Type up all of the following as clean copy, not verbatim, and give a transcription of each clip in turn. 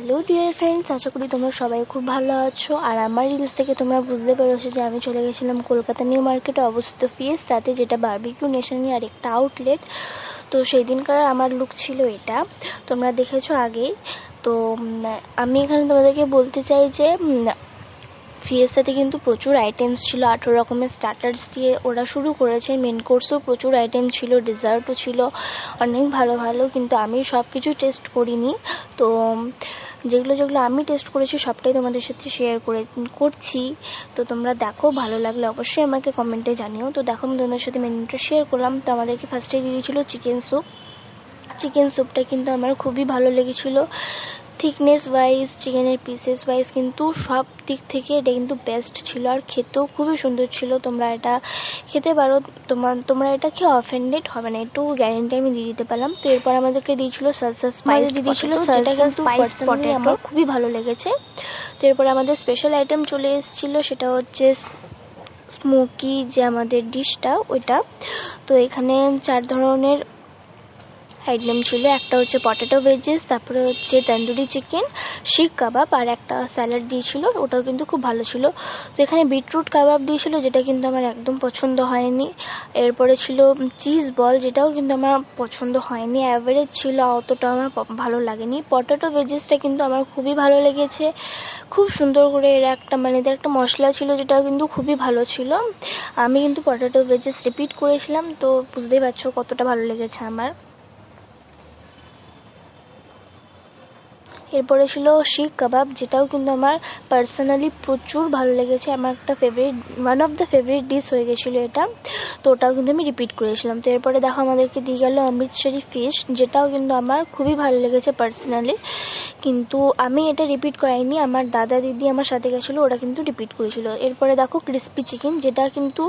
Hello dear friends, আশা করি তোমরা সবাই খুব ভালো আছো। আর আমার রিলস থেকে তোমরা বুঝতে পেরেছো যে আমি চলে গেছিলাম কলকাতা নিউ মার্কেটে অবস্থিত ফিয়েস্তাতে, যেটা বারবিকিউ নেশনের আর একটা আউটলেট। তো সেই দিনকার আমার লুক ছিল এটা, তোমরা দেখেছো আগেই। তো আমি এখানে তোমাদেরকে বলতে চাই যে ফিয়েস্তাতে কিন্তু প্রচুর আইটেমস ছিল, 18 রকমের স্টার্টার্স দিয়ে ওরা শুরু করেছে। মেন কোর্সেও প্রচুর আইটেম ছিল, ডেজার্টও ছিল অনেক ভালো ভালো, কিন্তু আমি সব কিছু টেস্ট করিনি। তো যেগুলো আমি টেস্ট করেছি সবটাই তোমাদের সাথে শেয়ার করছি। তো তোমরা দেখো, ভালো লাগলে অবশ্যই আমাকে কমেন্টে জানিও। তো দেখো, আমি তোমাদের সাথে মেনুটা শেয়ার করলাম। তো আমাদেরকে ফার্স্টে দিয়ে দিয়েছিল চিকেন স্যুপ। চিকেন স্যুপটা কিন্তু আমার খুবই ভালো লেগেছিল। থিকনেস ওয়াইজ, চিকেনের পিসেস ওয়াইজ কিন্তু সব দিক থেকে এটা কিন্তু বেস্ট ছিল, আর খেতেও খুবই সুন্দর ছিল। তোমরা এটা খেতে পারো, তোমরা এটা খেয়ে অফেন্ডেড হবে না, একটু গ্যারেন্টি আমি দিয়ে দিতে পারলাম। তো এরপর আমাদেরকে দিয়েছিল সালসা স্পাইস, যেটা কিন্তু পার্সোনালি আমার খুবই ভালো লেগেছে। তো এরপর আমাদের স্পেশাল আইটেম চলে এসেছিল, সেটা হচ্ছে স্মোকি যে আমাদের ডিশটা ওইটা। তো এখানে 4 ধরনের আইটেম ছিল। একটা হচ্ছে পটেটো ভেজেস, তারপরে হচ্ছে তন্দুরি চিকেন, শিক কাবাব, আর একটা স্যালাড দিয়েছিল, ওটাও কিন্তু খুব ভালো ছিল। তো এখানে বিটরুট কাবাব দিয়েছিল, যেটা কিন্তু আমার একদম পছন্দ হয়নি। এরপরে ছিল চিজ বল, যেটাও কিন্তু আমার পছন্দ হয়নি, অ্যাভারেজ ছিল, অতটা আমার ভালো লাগেনি। পটেটো ভেজেসটা কিন্তু আমার খুবই ভালো লেগেছে, খুব সুন্দর করে এর একটা এদের একটা মশলা ছিল, যেটা কিন্তু খুবই ভালো ছিল। আমি কিন্তু পটেটো ভেজেস রিপিট করেছিলাম, তো বুঝতেই পারছো কতটা ভালো লেগেছে আমার। এরপরে ছিল শিক কাবাব, যেটাও কিন্তু আমার পার্সোনালি প্রচুর ভালো লেগেছে, আমার একটা one of the favourite dish হয়ে গেছিলো এটা। তো ওটাও কিন্তু আমি রিপিট করেছিলাম। তো এরপরে দেখো আমাদেরকে দিয়ে গেল অমৃতসরি ফিশ, যেটাও কিন্তু আমার খুবই ভালো লেগেছে পার্সোনালি, কিন্তু আমি এটা রিপিট করাইনি, আমার দাদা দিদি আমার সাথে গেছিলো, ওরা কিন্তু রিপিট করেছিল। এরপরে দেখো ক্রিস্পি চিকেন, যেটা কিন্তু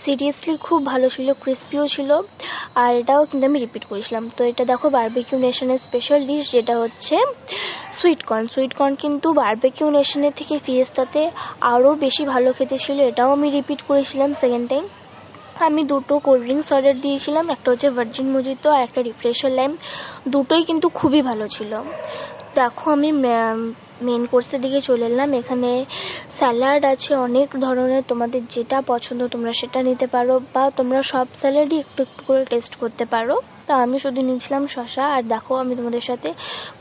সিরিয়াসলি খুব ভালো ছিল, ক্রিস্পিও ছিল, আর এটাও কিন্তু আমি রিপিট করেছিলাম। তো এটা দেখো বারবিকিউ নেশনের স্পেশাল ডিশ, যেটা হচ্ছে সুইটকর্ন কিন্তু বারবিকিউ নেশনের থেকে ফিয়েস্তাতে আরও বেশি ভালো খেতে ছিল, এটাও আমি রিপিট করেছিলাম সেকেন্ড টাইম। আমি 2টো কোল্ড ড্রিঙ্কস অর্ডার দিয়েছিলাম, একটা হচ্ছে ভার্জিন মজিতো আর একটা রিফ্রেশার লাইম, দুটোই কিন্তু খুবই ভালো ছিল। দেখো আমি মেন কোর্সের দিকে চলে এলাম। এখানে স্যালাড আছে অনেক ধরনের, তোমাদের যেটা পছন্দ তোমরা সেটা নিতে পারো, বা তোমরা সব স্যালাডই একটু একটু করে টেস্ট করতে পারো। তা আমি শুধু নিয়েছিলাম শসা। আর দেখো, আমি তোমাদের সাথে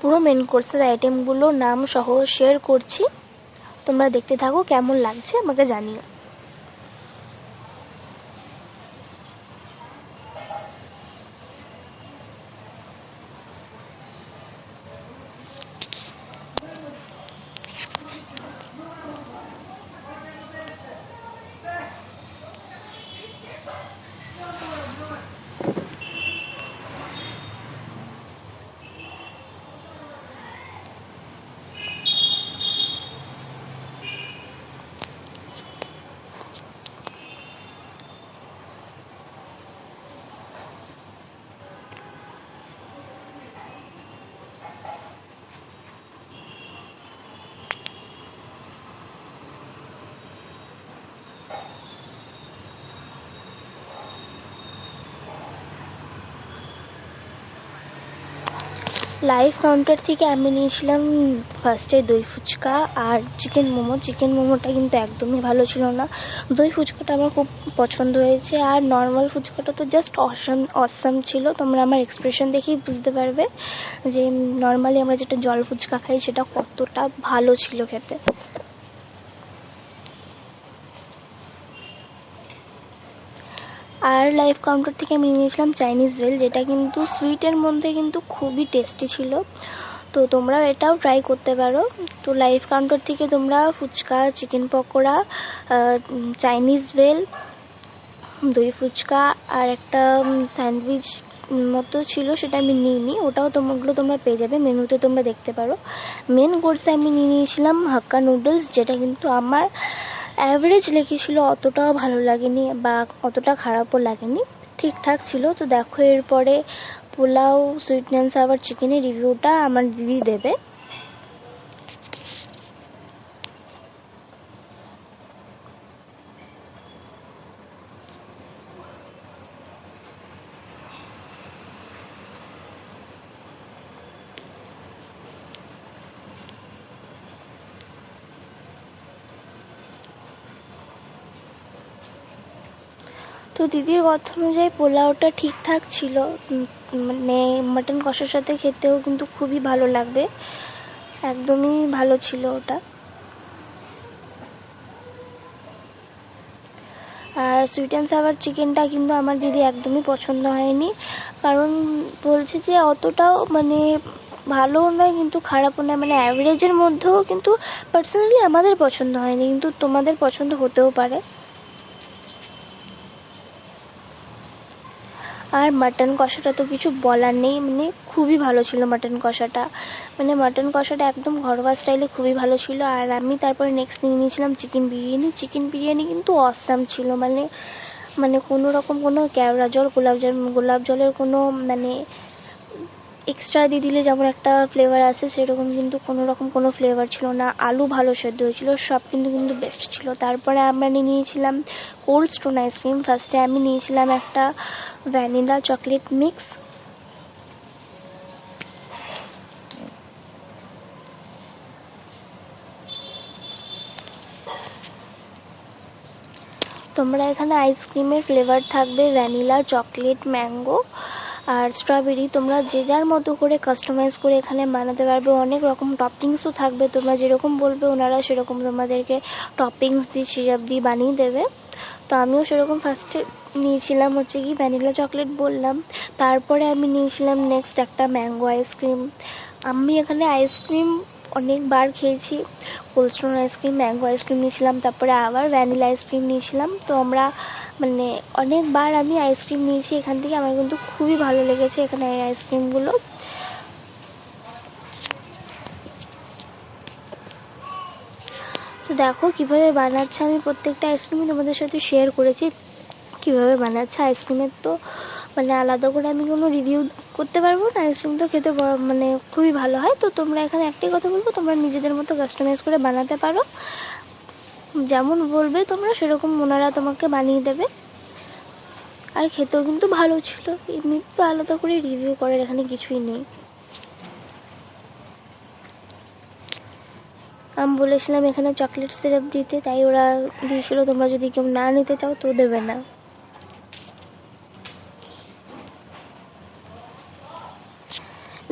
পুরো মেন কোর্সের আইটেমগুলো নাম সহ শেয়ার করছি, তোমরা দেখতে থাকো, কেমন লাগছে আমাকে জানিও। লাইভ কাউন্টার থেকে আমি নিয়েছিলাম ফার্স্টে দই ফুচকা আর চিকেন মোমোটা কিন্তু একদমই ভালো ছিল না। দই ফুচকাটা আমার খুব পছন্দ হয়েছে, আর নর্মাল ফুচকাটা তো জাস্ট অসাম ছিল। তোমরা আমার এক্সপ্রেশন দেখেই বুঝতে পারবে যে নর্মালি আমরা যেটা জল ফুচকা খাই সেটা কতটা ভালো ছিল খেতে। আর লাইভ কাউন্টার থেকে আমি নিয়েছিলাম চাইনিজ ভেল, যেটা কিন্তু সুইটের মধ্যে কিন্তু খুবই টেস্টি ছিল, তো তোমরাও এটাও ট্রাই করতে পারো। তো লাইভ কাউন্টার থেকে তোমরা ফুচকা, চিকেন পকোড়া, চাইনিজ ভেল, দই ফুচকা আর একটা স্যান্ডউইচ মতো ছিল, সেটা আমি নিইনি, ওটাও তোমরা পেয়ে যাবে মেনুতে, তোমরা দেখতে পারো। মেন কোর্সে আমি নিয়ে নিয়েছিলাম হাক্কা নুডলস, যেটা কিন্তু আমার অ্যাভারেজ লেগেছিল, অতটাও ভালো লাগেনি বা অতটা খারাপও লাগেনি, ঠিকঠাক ছিল। তো দেখো এরপরে পোলাও, সুইট অ্যান্ড সাওয়ার চিকেনের রিভিউটা আমার দিদি দেবে। তো দিদির কথা অনুযায়ী পোলাওটা ঠিকঠাক ছিল, মানে মাটন কষার সাথে খেতেও কিন্তু খুবই ভালো লাগবে, একদমই ভালো ছিল ওটা। আর সুইট অ্যান্ড সাওয়ার চিকেনটা কিন্তু আমার দিদি একদমই পছন্দ হয়নি, কারণ বলছে যে অতটাও মানে ভালোও নয় কিন্তু খারাপও নয়, মানে অ্যাভারেজের মধ্যেও, কিন্তু পার্সোনালি আমাদের পছন্দ হয়নি, কিন্তু তোমাদের পছন্দ হতেও পারে। আর মাটন কষাটা তো কিছু বলার নেই, মানে খুবই ভালো ছিল মাটন কষাটা, মানে মাটন কষাটা একদম ঘরোয়া স্টাইলে খুবই ভালো ছিল। আর আমি তারপরে নেক্সট নিয়ে নিয়েছিলাম চিকেন বিরিয়ানি। চিকেন বিরিয়ানি কিন্তু অসাম ছিল, মানে মানে কোনো রকম কোনো কেওড়া জল গোলাপ জলের কোনো মানে এক্সট্রা দিয়ে দিলে যেমন একটা ফ্লেভার আসে সেরকম কিন্তু কোনো রকম কোনো ফ্লেভার ছিল না। আলু ভালো সেদ্ধ হয়েছিল, সব কিন্তু বেস্ট ছিল। তারপরে আমরা নিয়েছিলাম কোল্ড স্টোন আইসক্রিম। ফার্স্টে আমি নিয়েছিলাম একটা ভ্যানিলা চকলেট মিক্স, তোমরা এখানে আইসক্রিমের ফ্লেভার থাকবে ভ্যানিলা, চকলেট, ম্যাঙ্গো আর স্ট্রবেরি। তোমরা যে যার মতো করে কাস্টমাইজ করে এখানে বানাতে পারবে। অনেক রকম টপিংসও থাকবে, তোমরা যেরকম বলবে ওনারা সেরকম তোমাদেরকে টপিংস দিয়ে সিরাপ দিয়ে বানিয়ে দেবে। তো আমিও সেরকম ফার্স্টে নিয়েছিলাম হচ্ছে কি ভ্যানিলা চকলেট বললাম, তারপরে আমি নিয়েছিলাম নেক্সট একটা ম্যাঙ্গো আইসক্রিম। আমি এখানে আইসক্রিম অনেকবার খেয়েছি, cold stone ice cream, mango ice cream নিয়েছিলাম, তারপরে আবার ভ্যানিলা আইসক্রিম নিয়েছিলাম। তো আমরা মানে অনেকবার আমি আইসক্রিম নিয়েছি এখান থেকে, আমার কিন্তু খুবই ভালো লেগেছে এখানে এই আইসক্রিমগুলো। তো দেখো কিভাবে বানাচ্ছে, আমি প্রত্যেকটা আইসক্রিমই তোমাদের সাথে শেয়ার করেছি কিভাবে বানাচ্ছে। আইসক্রিমের তো মানে আলাদা করে আমি কোনো রিভিউ করতে পারবো না, আইসক্রিম তো খেতে মানে খুবই ভালো হয়। তো তোমরা এখানে একটাই কথা বলবো, তোমরা নিজেদের মতো কাস্টমাইজ করে বানাতে পারো, যেমন বলবে তোমরা সেরকম ওনারা তোমাকে বানিয়ে দেবে। আর খেতেও কিন্তু ভালো ছিল, এমনি তো আলাদা করে রিভিউ করার এখানে কিছুই নেই। আমি বলেছিলাম এখানে চকলেট সিরাপ দিতে, তাই ওরা দিয়েছিল, তোমরা যদি কেউ না নিতে চাও তো দেবে না।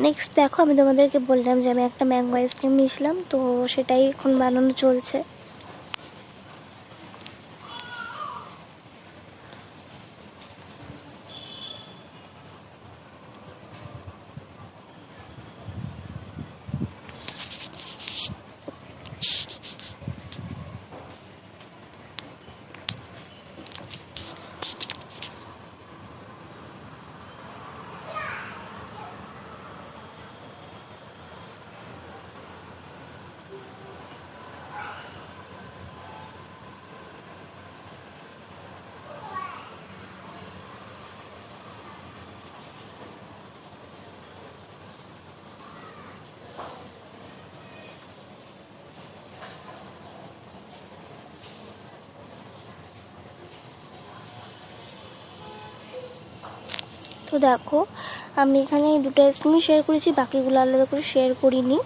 নেক্সট দেখো, আমি তোমাদেরকে বললাম যে আমি একটা ম্যাঙ্গো আইসক্রিম নিয়েছিলাম, তো সেটাই এখন বানানো চলছে। তো দেখো আমি এখানে দুটো আইসক্রিমই শেয়ার করেছি, বাকিগুলো আলাদা করে শেয়ার করিনি।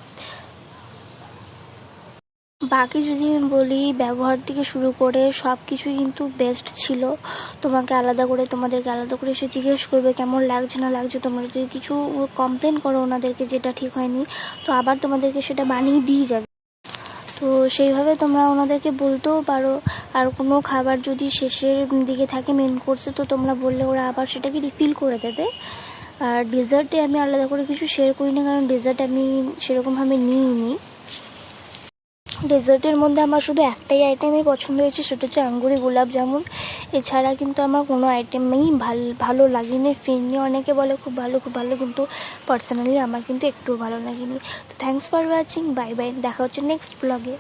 বাকি যদি আমি বলি, ব্যবহার থেকে শুরু করে সব কিছুই কিন্তু বেস্ট ছিল। তোমাদেরকে আলাদা করে এসে জিজ্ঞেস করবে কেমন লাগছে না লাগছে। তোমরা যদি কিছু কমপ্লেন করো ওনাদেরকে যেটা ঠিক হয়নি, তো আবার তোমাদেরকে সেটা বানিয়ে দিয়ে যাবে। তো সেইভাবে তোমরা ওনাদেরকে বলতেও পারো। আর কোনো খাবার যদি শেষের দিকে থাকে মেন কোর্সে, তো তোমরা বললে ওরা আবার সেটাকে রিফিল করে দেবে। আর ডেজার্টে আমি আলাদা করে কিছু শেয়ার করি না, কারণ ডেজার্ট আমি সেরকমভাবে নিইনি। ডেজার্টের মধ্যে আমার শুধু একটাই আইটেমই পছন্দ হয়েছে, সেটা হচ্ছে আঙ্গুরি গোলাপ জামুন। এছাড়া কিন্তু আমার কোনো আইটেমই ভালো লাগেনি। ফিরনি অনেকে বলে খুব ভালো, কিন্তু পার্সোনালি আমার কিন্তু একটুও ভালো লাগেনি। তো thanks for watching, bye bye, দেখা হচ্ছে নেক্সট ব্লগে।